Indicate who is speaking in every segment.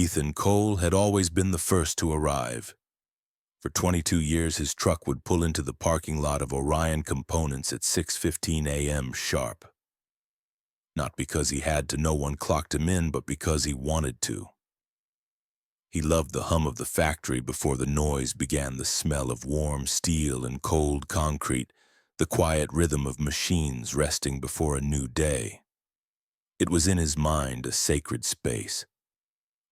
Speaker 1: Ethan, Cole had always been the first to arrive. For 22 years, his truck would pull into the parking lot of Orion Components at 6:15 a.m. sharp. Not because he had to, no one clocked him in, but because he wanted to. He loved the hum of the factory before the noise began, the smell of warm steel and cold concrete, the quiet rhythm of machines resting before a new day. It was in his mind a sacred space,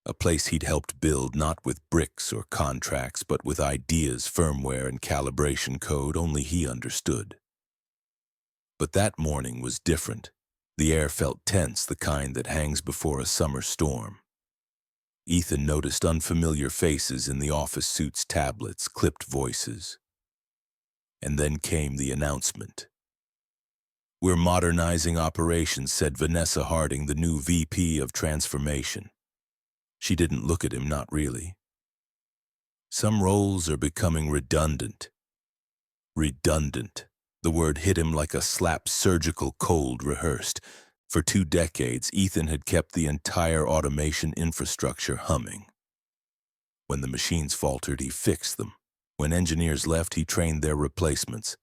Speaker 1: a place he'd helped build not with bricks or contracts, but with ideas, firmware, and calibration code only he understood. But that morning was different. The air felt tense, the kind that hangs before a summer storm. Ethan noticed unfamiliar faces in the office suits, tablets, clipped voices. And then came the announcement. "We're modernizing operations," said Vanessa Harding, the new VP of Transformation. She didn't look at him, not really. "Some roles are becoming redundant." Redundant. The word hit him like a slap, surgical, cold, rehearsed. For 2 decades, Ethan had kept the entire automation infrastructure humming. When the machines faltered, he fixed them. When engineers left, he trained their replacements.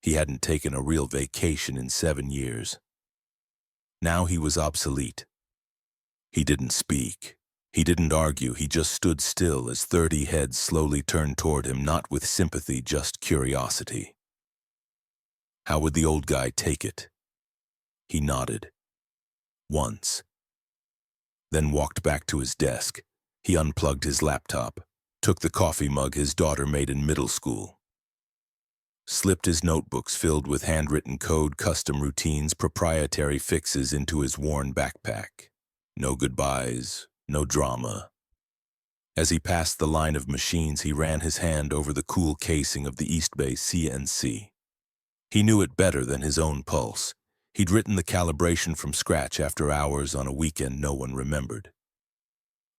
Speaker 1: He hadn't taken a real vacation in 7 years. Now he was obsolete. He didn't speak. He didn't argue. He just stood still as 30 heads slowly turned toward him, not with sympathy, just curiosity. How would the old guy take it? He nodded. Once. Then walked back to his desk. He unplugged his laptop, took the coffee mug his daughter made in middle school, slipped his notebooks filled with handwritten code, custom routines, proprietary fixes into his worn backpack. No goodbyes, no drama. As he passed the line of machines, he ran his hand over the cool casing of the East Bay CNC. He knew it better than his own pulse. He'd written the calibration from scratch after hours on a weekend no one remembered.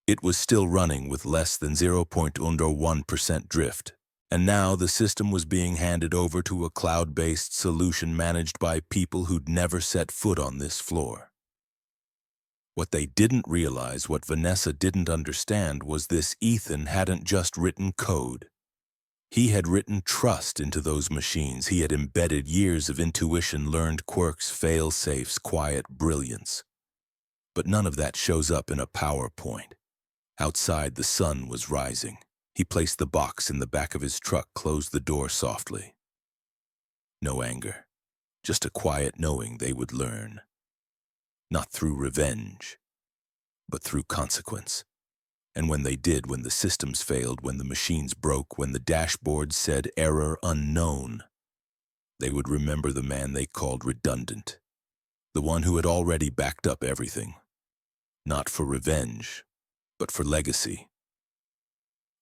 Speaker 1: It was still running with less than 0.01% drift, and now the system was being handed over to a cloud-based solution managed by people who'd never set foot on this floor. What they didn't realize, what Vanessa didn't understand, was this: Ethan hadn't just written code. He had written trust into those machines. He had embedded years of intuition, learned quirks, fail-safes, quiet brilliance. But none of that shows up in a PowerPoint. Outside, the sun was rising. He placed the box in the back of his truck, closed the door softly. No anger, just a quiet knowing they would learn. Not through revenge, but through consequence. And when they did, when the systems failed, when the machines broke, when the dashboard said error unknown, they would remember the man they called redundant, the one who had already backed up everything. Not for revenge, but for legacy.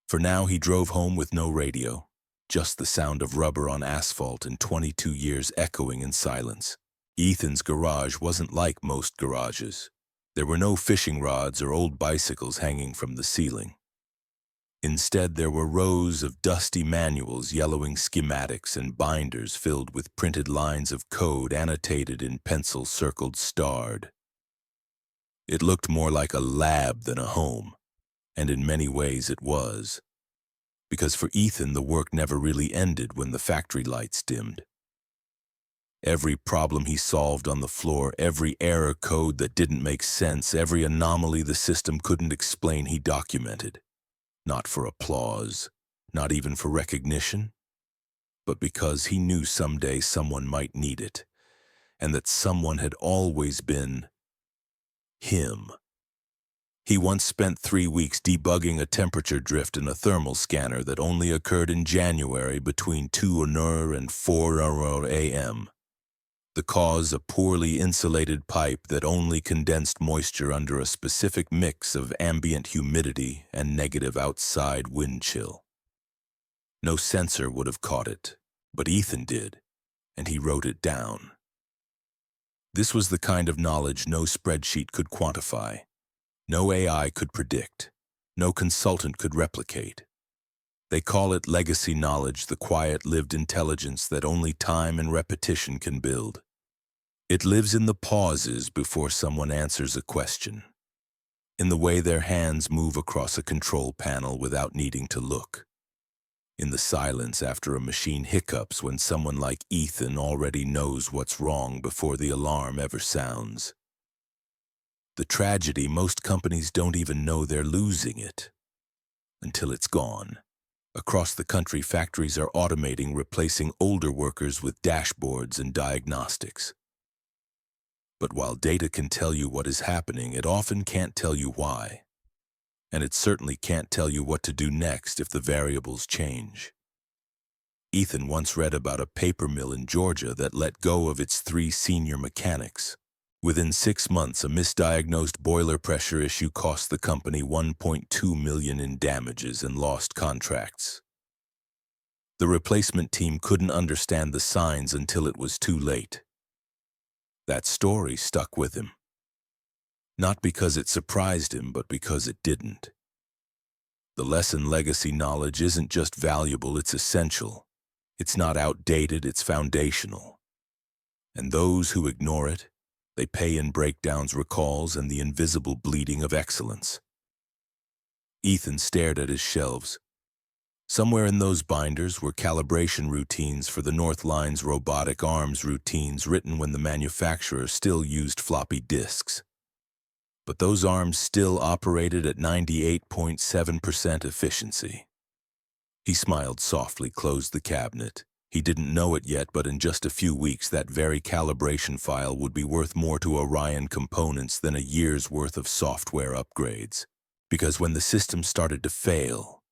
Speaker 1: For now, he drove home with no radio, just the sound of rubber on asphalt and 22 years echoing in silence. Ethan's garage wasn't like most garages. There were no fishing rods or old bicycles hanging from the ceiling. Instead, there were rows of dusty manuals, yellowing schematics, and binders filled with printed lines of code annotated in pencil, circled, starred. It looked more like a lab than a home, and in many ways it was. Because for Ethan, the work never really ended when the factory lights dimmed. Every problem he solved on the floor, every error code that didn't make sense, every anomaly the system couldn't explain, he documented. Not for applause, not even for recognition, but because he knew someday someone might need it, and that someone had always been him. He once spent 3 weeks debugging a temperature drift in a thermal scanner that only occurred in January between 2 and 4 a.m. The cause, a poorly insulated pipe that only condensed moisture under a specific mix of ambient humidity and negative outside wind chill. No sensor would have caught it, but Ethan did, and he wrote it down. This was the kind of knowledge no spreadsheet could quantify, no AI could predict, no consultant could replicate. They call it legacy knowledge, the quiet lived intelligence that only time and repetition can build. It lives in the pauses before someone answers a question, in the way their hands move across a control panel without needing to look, in the silence after a machine hiccups when someone like Ethan already knows what's wrong before the alarm ever sounds. The tragedy, most companies don't even know they're losing it until it's gone. Across the country, factories are automating, replacing older workers with dashboards and diagnostics. But while data can tell you what is happening, it often can't tell you why. And it certainly can't tell you what to do next if the variables change. Ethan once read about a paper mill in Georgia that let go of its 3 senior mechanics. Within 6 months, a misdiagnosed boiler pressure issue cost the company $1.2 million in damages and lost contracts. The replacement team couldn't understand the signs until it was too late. That story stuck with him. Not because it surprised him, but because it didn't. The lesson: legacy knowledge isn't just valuable, it's essential. It's not outdated, it's foundational. And those who ignore it, they pay in breakdowns, recalls, and the invisible bleeding of excellence. Ethan stared at his shelves. Somewhere in those binders were calibration routines for the North Line's robotic arms, routines written when the manufacturer still used floppy disks. But those arms still operated at 98.7% efficiency. He smiled softly, closed the cabinet. He didn't know it yet, but in just a few weeks that very calibration file would be worth more to Orion Components than a year's worth of software upgrades. Because when the system started to fail,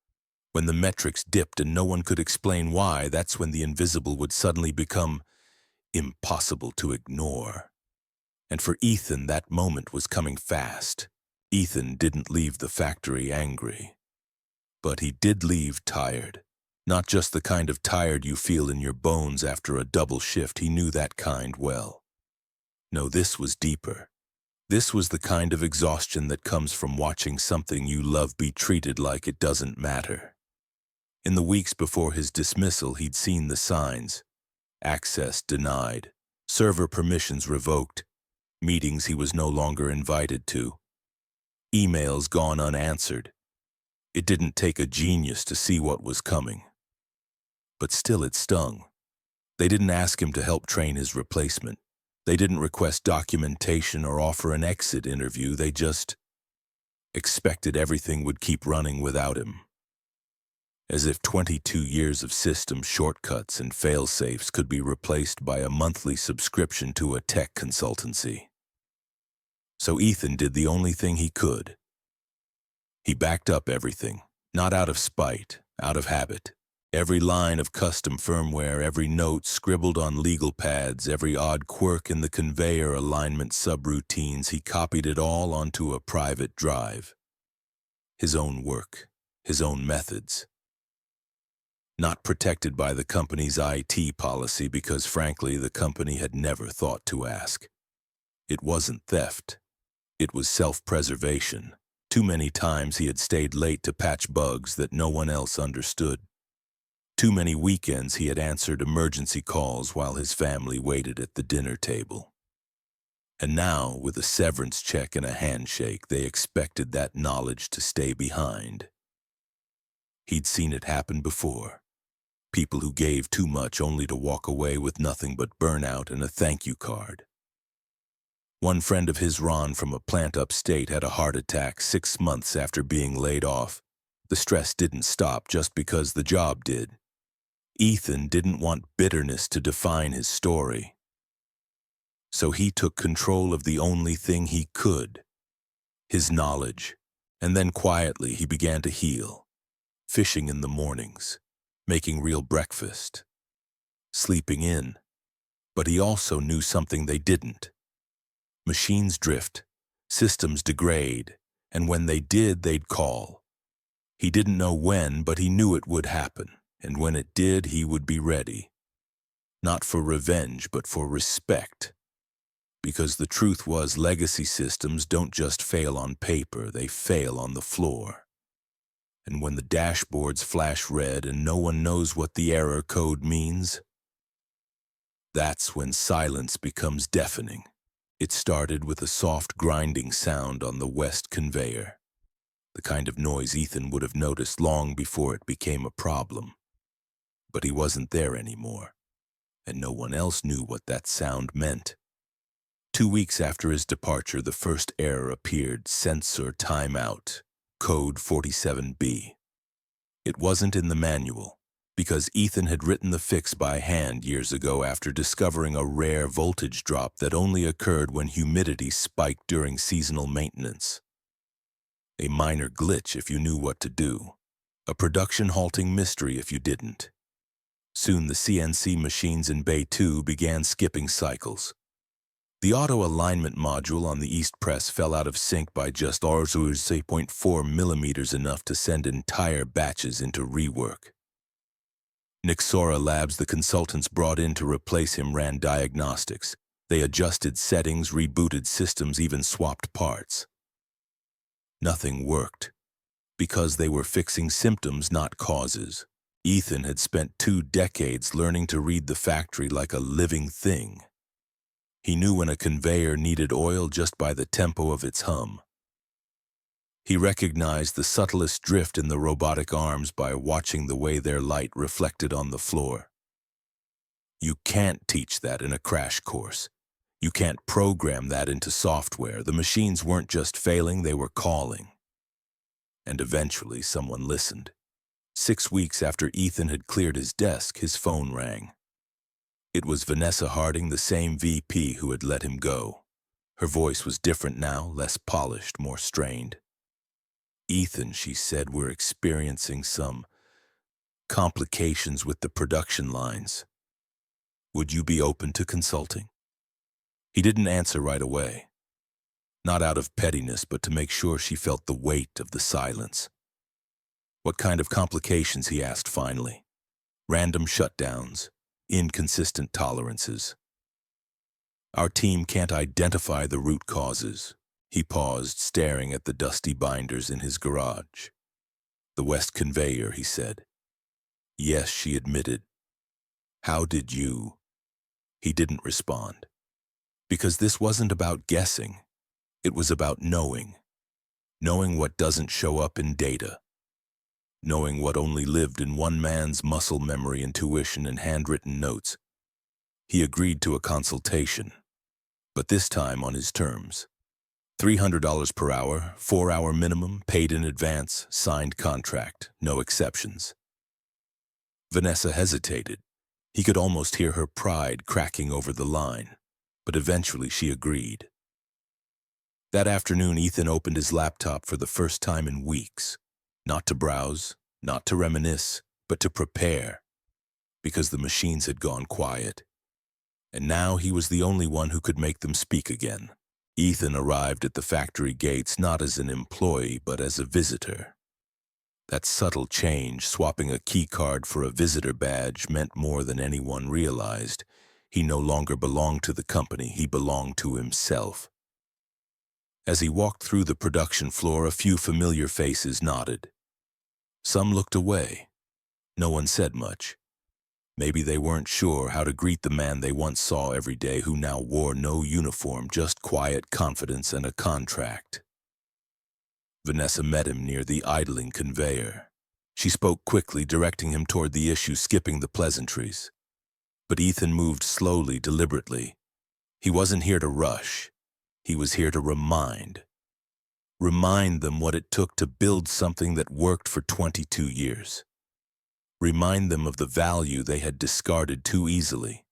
Speaker 1: when the metrics dipped and no one could explain why, that's when the invisible would suddenly become impossible to ignore. And for Ethan, that moment was coming fast. Ethan didn't leave the factory angry, but he did leave tired. Not just the kind of tired you feel in your bones after a double shift. He knew that kind well. No, this was deeper. This was the kind of exhaustion that comes from watching something you love be treated like it doesn't matter. In the weeks before his dismissal, he'd seen the signs. Access denied, server permissions revoked, meetings he was no longer invited to, emails gone unanswered. It didn't take a genius to see what was coming. But still it stung. They didn't ask him to help train his replacement. They didn't request documentation or offer an exit interview. They just expected everything would keep running without him. As if 22 years of system shortcuts and fail-safes could be replaced by a monthly subscription to a tech consultancy. So Ethan did the only thing he could. He backed up everything, not out of spite, out of habit. Every line of custom firmware, every note scribbled on legal pads, every odd quirk in the conveyor alignment subroutines, he copied it all onto a private drive. His own work, his own methods. Not protected by the company's IT policy because, frankly, the company had never thought to ask. It wasn't theft. It was self-preservation. Too many times he had stayed late to patch bugs that no one else understood. Too many weekends he had answered emergency calls while his family waited at the dinner table. And now, with a severance check and a handshake, they expected that knowledge to stay behind. He'd seen it happen before. People who gave too much only to walk away with nothing but burnout and a thank you card. One friend of his, Ron, from a plant upstate, had a heart attack 6 months after being laid off. The stress didn't stop just because the job did. Ethan didn't want bitterness to define his story. So he took control of the only thing he could, his knowledge, and then quietly he began to heal. Fishing in the mornings, making real breakfast, sleeping in. But he also knew something they didn't. Machines drift, systems degrade, and when they did, they'd call. He didn't know when, but he knew it would happen. And when it did, he would be ready. Not for revenge, but for respect. Because the truth was, legacy systems don't just fail on paper, they fail on the floor. And when the dashboards flash red and no one knows what the error code means, that's when silence becomes deafening. It started with a soft grinding sound on the west conveyor, the kind of noise Ethan would have noticed long before it became a problem. But he wasn't there anymore, and no one else knew what that sound meant. 2 weeks after his departure, the first error appeared: sensor timeout, code 47B. It wasn't in the manual, because Ethan had written the fix by hand years ago after discovering a rare voltage drop that only occurred when humidity spiked during seasonal maintenance. A minor glitch if you knew what to do, a production-halting mystery if you didn't. Soon the CNC machines in Bay 2 began skipping cycles. The auto-alignment module on the east press fell out of sync by just 0.4 millimeters, enough to send entire batches into rework. Nixora Labs, the consultants brought in to replace him, ran diagnostics. They adjusted settings, rebooted systems, even swapped parts. Nothing worked, because they were fixing symptoms, not causes. Ethan had spent 2 decades learning to read the factory like a living thing. He knew when a conveyor needed oil just by the tempo of its hum. He recognized the subtlest drift in the robotic arms by watching the way their light reflected on the floor. You can't teach that in a crash course. You can't program that into software. The machines weren't just failing, they were calling. And eventually someone listened. 6 weeks after Ethan had cleared his desk, his phone rang. It was Vanessa Harding, the same VP who had let him go. Her voice was different now, less polished, more strained. "Ethan," she said, "we're experiencing some complications with the production lines. Would you be open to consulting?" He didn't answer right away. Not out of pettiness, but to make sure she felt the weight of the silence. "What kind of complications?" he asked finally. "Random shutdowns, inconsistent tolerances. Our team can't identify the root causes." He paused, staring at the dusty binders in his garage. "The west conveyor," he said. "Yes," she admitted. "How did you?" He didn't respond. Because this wasn't about guessing. It was about knowing. Knowing what doesn't show up in data. Knowing what only lived in one man's muscle memory, intuition, and handwritten notes. He agreed to a consultation, but this time on his terms. $300 per hour, 4-hour minimum, paid in advance, signed contract, no exceptions. Vanessa hesitated. He could almost hear her pride cracking over the line, but eventually she agreed. That afternoon, Ethan opened his laptop for the first time in weeks. Not to browse, not to reminisce, but to prepare, because the machines had gone quiet. And now he was the only one who could make them speak again. Ethan arrived at the factory gates not as an employee, but as a visitor. That subtle change, swapping a key card for a visitor badge, meant more than anyone realized. He no longer belonged to the company, he belonged to himself. As he walked through the production floor, a few familiar faces nodded. Some looked away. No one said much. Maybe they weren't sure how to greet the man they once saw every day, who now wore no uniform, just quiet confidence and a contract. Vanessa met him near the idling conveyor. She spoke quickly, directing him toward the issue, skipping the pleasantries. But Ethan moved slowly, deliberately. He wasn't here to rush. He was here to remind. Remind them what it took to build something that worked for 22 years. Remind them of the value they had discarded too easily.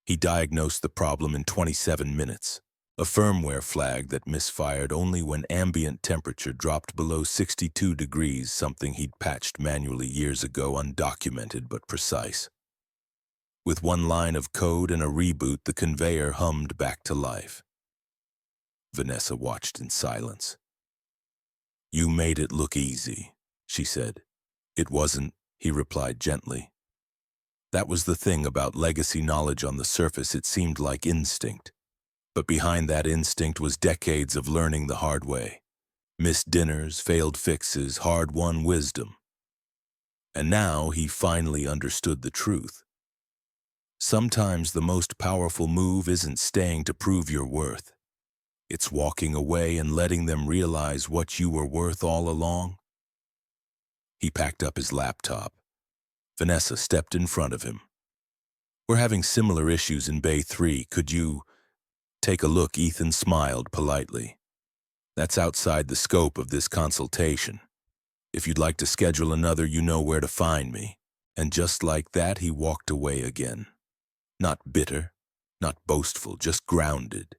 Speaker 1: He diagnosed the problem in 27 minutes, a firmware flag that misfired only when ambient temperature dropped below 62 degrees, something he'd patched manually years ago, undocumented but precise. With one line of code and a reboot, the conveyor hummed back to life. Vanessa watched in silence. "You made it look easy," she said. "It wasn't," he replied gently. That was the thing about legacy knowledge. On the surface, it seemed like instinct. But behind that instinct was decades of learning the hard way. Missed dinners, failed fixes, hard-won wisdom. And now he finally understood the truth. Sometimes the most powerful move isn't staying to prove your worth. It's walking away and letting them realize what you were worth all along. He packed up his laptop. Vanessa stepped in front of him. "We're having similar issues in Bay 3. Could you take a look?" Ethan smiled politely. "That's outside the scope of this consultation. If you'd like to schedule another, you know where to find me." And just like that, he walked away again. Not bitter, not boastful, just grounded.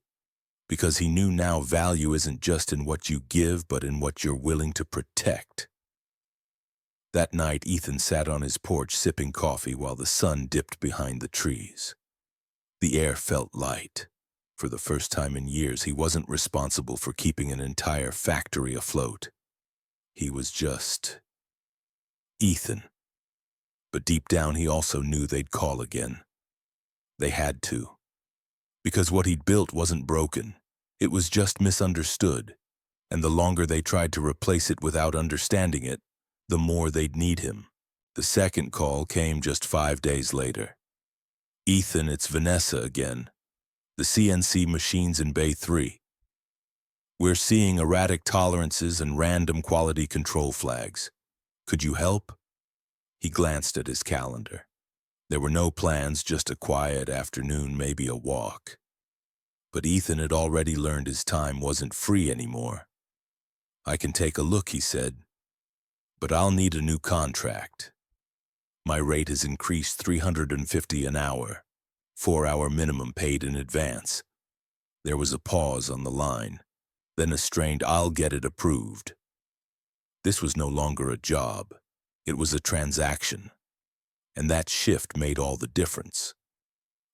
Speaker 1: Because he knew now value isn't just in what you give, but in what you're willing to protect. That night, Ethan sat on his porch sipping coffee while the sun dipped behind the trees. The air felt light. For the first time in years, he wasn't responsible for keeping an entire factory afloat. He was just Ethan. But deep down, he also knew they'd call again. They had to. Because what he'd built wasn't broken. It was just misunderstood. And the longer they tried to replace it without understanding it, the more they'd need him. The second call came just 5 days later. "Ethan, it's Vanessa again. The CNC machines in Bay 3. We're seeing erratic tolerances and random quality control flags. Could you help?" He glanced at his calendar. There were no plans, just a quiet afternoon, maybe a walk. But Ethan had already learned his time wasn't free anymore. "I can take a look," he said, "but I'll need a new contract. My rate has increased $350 an hour, 4-hour minimum paid in advance." There was a pause on the line, then a strained "I'll get it approved." This was no longer a job. It was a transaction. And that shift made all the difference.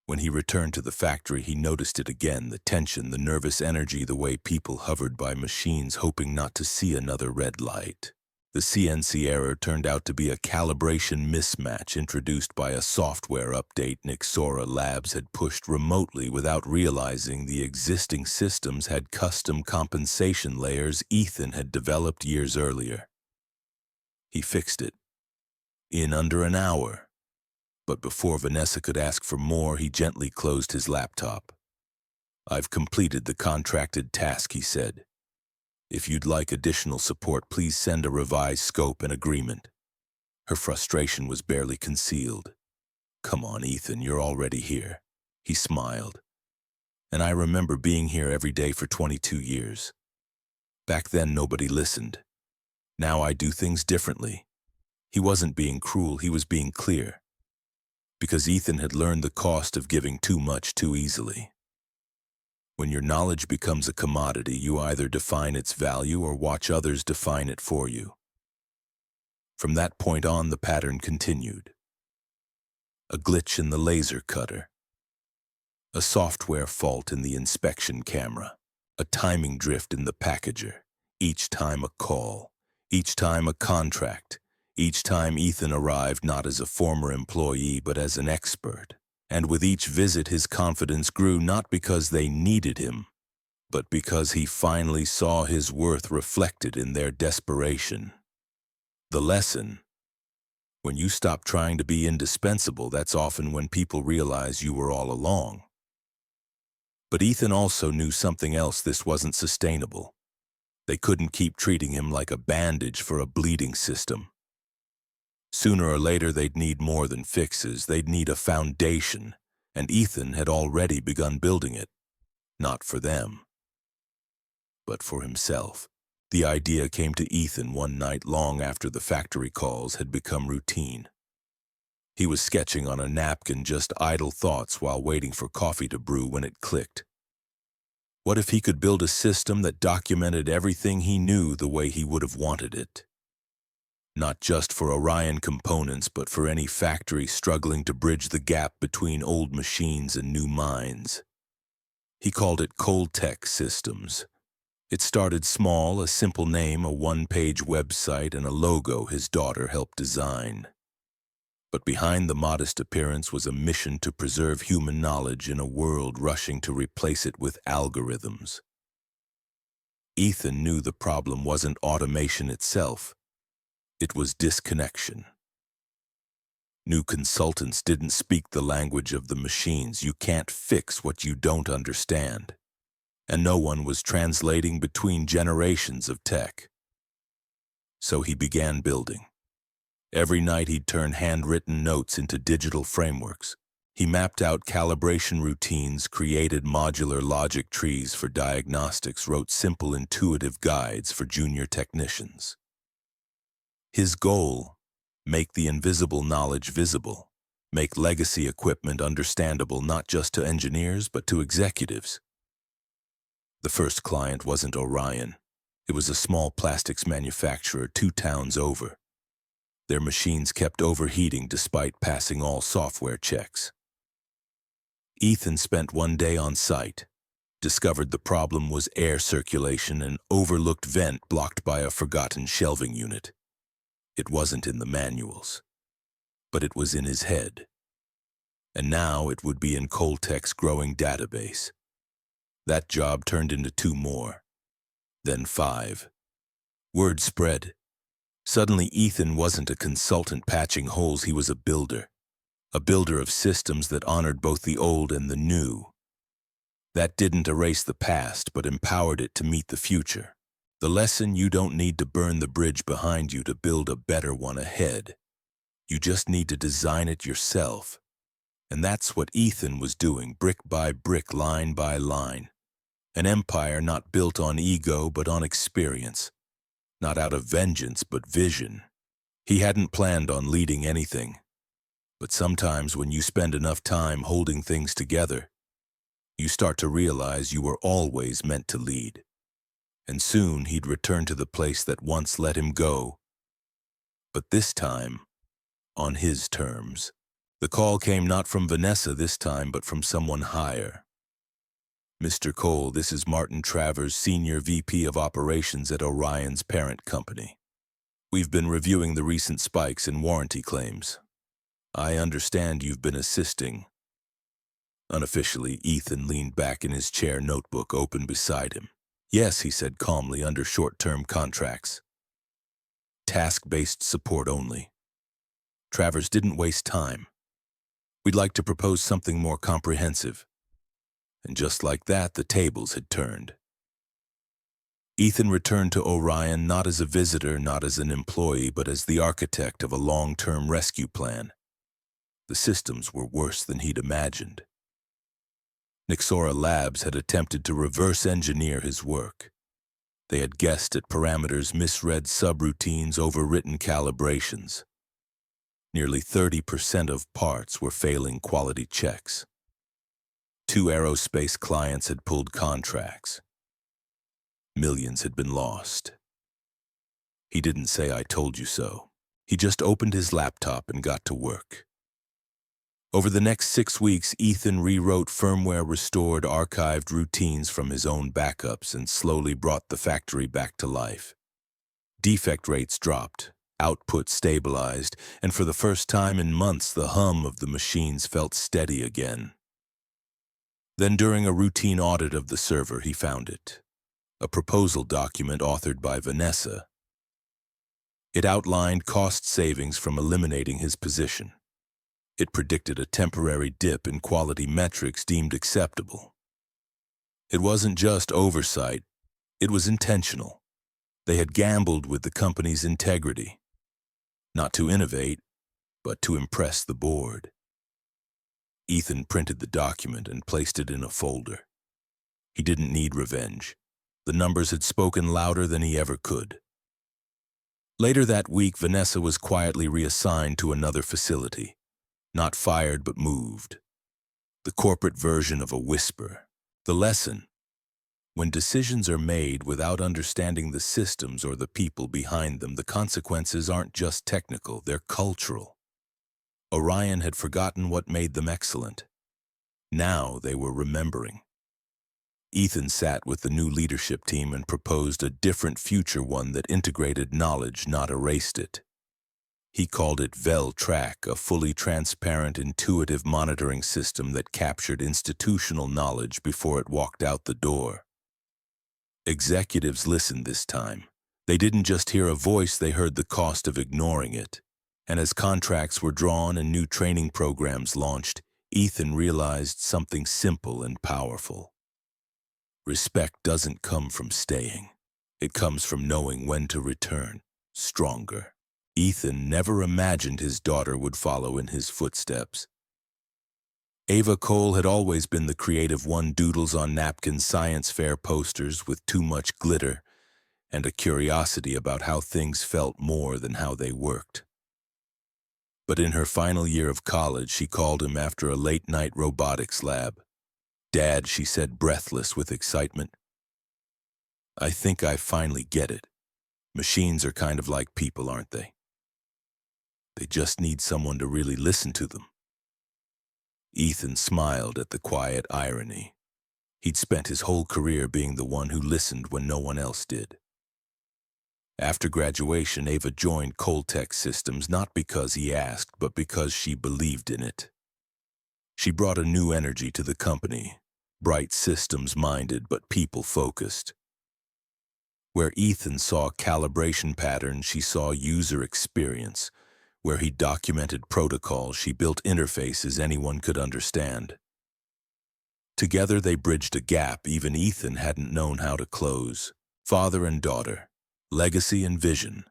Speaker 1: When he returned to the factory, he noticed it again, the tension, the nervous energy, the way people hovered by machines hoping not to see another red light. The CNC error turned out to be a calibration mismatch introduced by a software update Nixora Labs had pushed remotely without realizing the existing systems had custom compensation layers Ethan had developed years earlier. He fixed it in under an hour. But before Vanessa could ask for more, he gently closed his laptop. "I've completed the contracted task," he said. "If you'd like additional support, please send a revised scope and agreement." Her frustration was barely concealed. "Come on, Ethan, you're already here." He smiled. "And I remember being here every day for 22 years. Back then, nobody listened. Now I do things differently." He wasn't being cruel, he was being clear. Because Ethan had learned the cost of giving too much too easily. When your knowledge becomes a commodity, you either define its value or watch others define it for you. From that point on, the pattern continued. A glitch in the laser cutter. A software fault in the inspection camera. A timing drift in the packager. Each time a call. Each time a contract. Each time Ethan arrived not as a former employee but as an expert. And with each visit his confidence grew, not because they needed him, but because he finally saw his worth reflected in their desperation. The lesson: when you stop trying to be indispensable, that's often when people realize you were all along. But Ethan also knew something else: this wasn't sustainable. They couldn't keep treating him like a bandage for a bleeding system. Sooner or later, they'd need more than fixes. They'd need a foundation, and Ethan had already begun building it. Not for them, but for himself. The idea came to Ethan one night long after the factory calls had become routine. He was sketching on a napkin, just idle thoughts while waiting for coffee to brew, when it clicked. What if he could build a system that documented everything he knew the way he would have wanted it? Not just for Orion Components, but for any factory struggling to bridge the gap between old machines and new minds. He called it Cold Tech Systems. It started small, a simple name, a one-page website, and a logo his daughter helped design. But behind the modest appearance was a mission to preserve human knowledge in a world rushing to replace it with algorithms. Ethan knew the problem wasn't automation itself. It was disconnection. New consultants didn't speak the language of the machines. You can't fix what you don't understand. And no one was translating between generations of tech. So he began building. Every night he'd turn handwritten notes into digital frameworks. He mapped out calibration routines, created modular logic trees for diagnostics, wrote simple intuitive guides for junior technicians. His goal: make the invisible knowledge visible, make legacy equipment understandable not just to engineers but to executives. The first client wasn't Orion. It was a small plastics manufacturer 2 towns over. Their machines kept overheating despite passing all software checks. Ethan spent one day on site, discovered the problem was air circulation, an overlooked vent blocked by a forgotten shelving unit. It wasn't in the manuals, but it was in his head. And now it would be in Coltech's growing database. That job turned into 2 more, then 5. Word spread. Suddenly Ethan wasn't a consultant patching holes, he was a builder of systems that honored both the old and the new. That didn't erase the past, but empowered it to meet the future. The lesson: you don't need to burn the bridge behind you to build a better one ahead. You just need to design it yourself. And that's what Ethan was doing, brick by brick, line by line. An empire not built on ego but on experience. Not out of vengeance but vision. He hadn't planned on leading anything. But sometimes when you spend enough time holding things together, you start to realize you were always meant to lead. And soon he'd return to the place that once let him go. But this time, on his terms. The call came not from Vanessa this time, but from someone higher. "Mr. Cole, this is Martin Travers, Senior VP of Operations at Orion's parent company. We've been reviewing the recent spikes in warranty claims. I understand you've been assisting." Unofficially, Ethan leaned back in his chair, notebook open beside him. "Yes," he said calmly, "under short-term contracts. Task-based support only." Travers didn't waste time. "We'd like to propose something more comprehensive." And just like that, the tables had turned. Ethan returned to Orion not as a visitor, not as an employee, but as the architect of a long-term rescue plan. The systems were worse than he'd imagined. Nixora Labs had attempted to reverse engineer his work. They had guessed at parameters, misread subroutines, overwritten calibrations. Nearly 30% of parts were failing quality checks. 2 aerospace clients had pulled contracts. Millions had been lost. He didn't say "I told you so." He just opened his laptop and got to work. Over the next 6 weeks, Ethan rewrote firmware, restored archived routines from his own backups, and slowly brought the factory back to life. Defect rates dropped, output stabilized, and for the first time in months, the hum of the machines felt steady again. Then during a routine audit of the server, he found it. A proposal document authored by Vanessa. It outlined cost savings from eliminating his position. It predicted a temporary dip in quality metrics deemed acceptable. It wasn't just oversight, it was intentional. They had gambled with the company's integrity. Not to innovate, but to impress the board. Ethan printed the document and placed it in a folder. He didn't need revenge. The numbers had spoken louder than he ever could. Later that week, Vanessa was quietly reassigned to another facility. Not fired, but moved. The corporate version of a whisper. The lesson: when decisions are made without understanding the systems or the people behind them, the consequences aren't just technical, they're cultural. Orion had forgotten what made them excellent. Now they were remembering. Ethan sat with the new leadership team and proposed a different future, one that integrated knowledge, not erased it. He called it VEL-Track, a fully transparent, intuitive monitoring system that captured institutional knowledge before it walked out the door. Executives listened this time. They didn't just hear a voice, they heard the cost of ignoring it. And as contracts were drawn and new training programs launched, Ethan realized something simple and powerful. Respect doesn't come from staying. It comes from knowing when to return, stronger. Ethan never imagined his daughter would follow in his footsteps. Ava Cole had always been the creative one, doodles on napkins, science fair posters with too much glitter, and a curiosity about how things felt more than how they worked. But in her final year of college, she called him after a late-night robotics lab. "Dad," she said, breathless with excitement, "I think I finally get it. Machines are kind of like people, aren't they? They just need someone to really listen to them." Ethan smiled at the quiet irony. He'd spent his whole career being the one who listened when no one else did. After graduation, Ava joined Coltech Systems not because he asked, but because she believed in it. She brought a new energy to the company, bright systems-minded but people-focused. Where Ethan saw calibration patterns, she saw user experience. Where he documented protocols, she built interfaces anyone could understand. Together they bridged a gap even Ethan hadn't known how to close. Father and daughter, legacy and vision.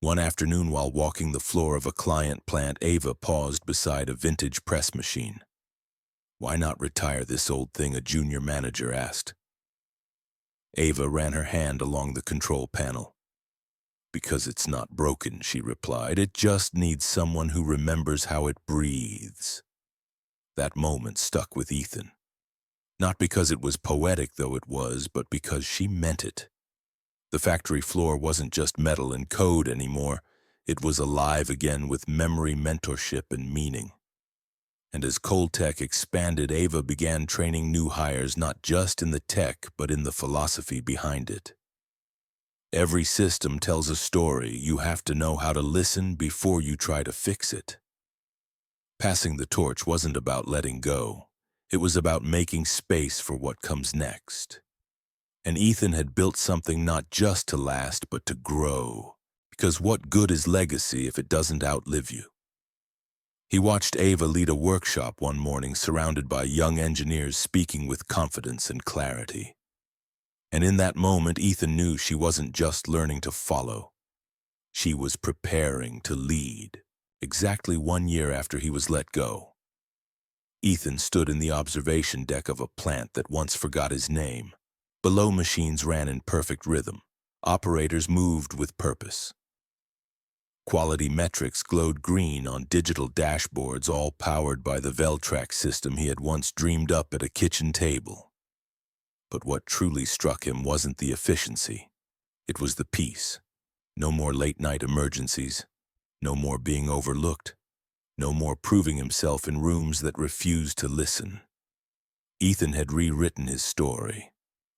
Speaker 1: One afternoon while walking the floor of a client plant, Ava paused beside a vintage press machine. "Why not retire this old thing?" a junior manager asked. Ava ran her hand along the control panel. "Because it's not broken," she replied. "It just needs someone who remembers how it breathes." That moment stuck with Ethan. Not because it was poetic, though it was, but because she meant it. The factory floor wasn't just metal and code anymore. It was alive again with memory, mentorship, and meaning. And as Coltech expanded, Ava began training new hires not just in the tech, but in the philosophy behind it. Every system tells a story. You have to know how to listen before you try to fix it. Passing the torch wasn't about letting go. It was about making space for what comes next. And Ethan had built something not just to last, but to grow. Because what good is legacy if it doesn't outlive you? He watched Ava lead a workshop one morning, surrounded by young engineers speaking with confidence and clarity. And in that moment, Ethan knew she wasn't just learning to follow. She was preparing to lead. Exactly 1 year after he was let go, Ethan stood in the observation deck of a plant that once forgot his name. Below, machines ran in perfect rhythm. Operators moved with purpose. Quality metrics glowed green on digital dashboards, all powered by the Veltrack system he had once dreamed up at a kitchen table. But what truly struck him wasn't the efficiency. It was the peace. No more late-night emergencies. No more being overlooked. No more proving himself in rooms that refused to listen. Ethan had rewritten his story.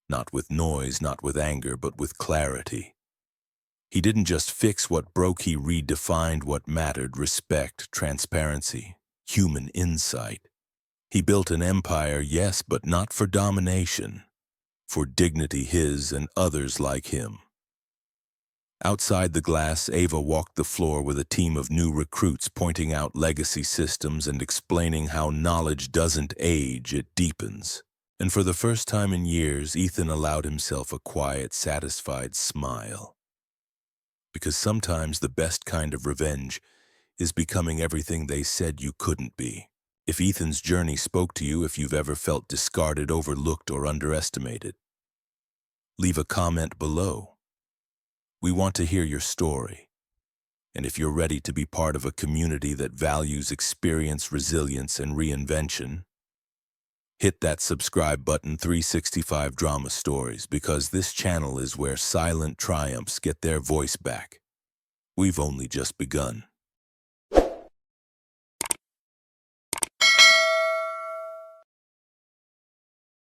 Speaker 1: Not with noise, not with anger, but with clarity. He didn't just fix what broke, he redefined what mattered: respect, transparency, human insight. He built an empire, yes, but not for domination. For dignity, his and others like him. Outside the glass, Ava walked the floor with a team of new recruits, pointing out legacy systems and explaining how knowledge doesn't age, it deepens. And for the first time in years, Ethan allowed himself a quiet, satisfied smile. Because sometimes the best kind of revenge is becoming everything they said you couldn't be. If Ethan's journey spoke to you, if you've ever felt discarded, overlooked, or underestimated, leave a comment below. We want to hear your story. And if you're ready to be part of a community that values experience, resilience, and reinvention, hit that subscribe button. 365 Drama Stories, because this channel is where silent triumphs get their voice back. We've only just begun.